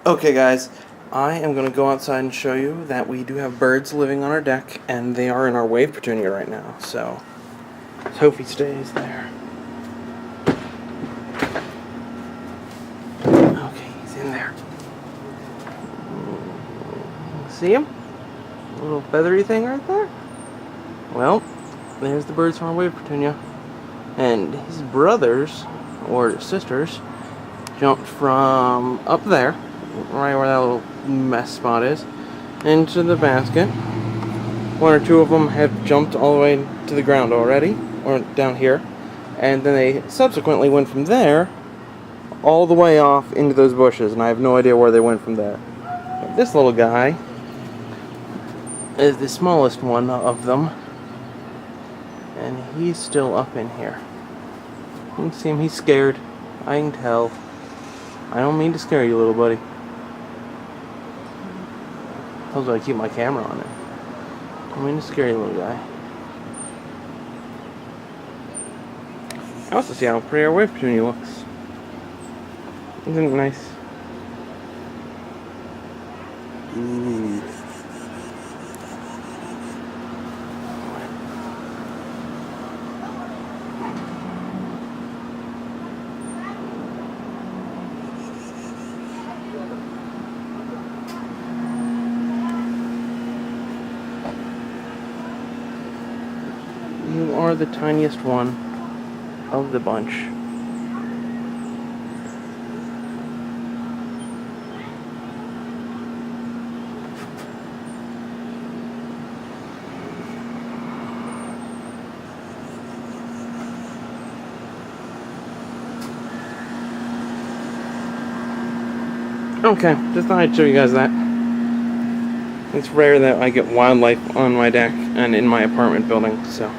Okay guys, I am going to go outside and show you that we do have birds living on our deck, and they are in our wave petunia right now, so let's hope he stays there. Okay, he's in there. See him? A little feathery thing right there? Well, there's the birds from our wave petunia. And his brothers, or sisters, jumped from up there, right where that little mess spot is, into the basket. One or two of them have jumped all the way to the ground already, or down here, and then they subsequently went from there all the way off into those bushes, and I have no idea where they went from there. But this little guy is the smallest one of them, and he's still up in here. You can see him, he's scared. I can tell. I don't mean to scare you, little buddy. How's I keep my camera on it? I don't mean to scare you, little guy. I also see how pretty our wave petunia looks. Isn't it nice? Ooh. You are the tiniest one of the bunch. Okay, just thought I'd show you guys that. It's rare that I get wildlife on my deck and in my apartment building, so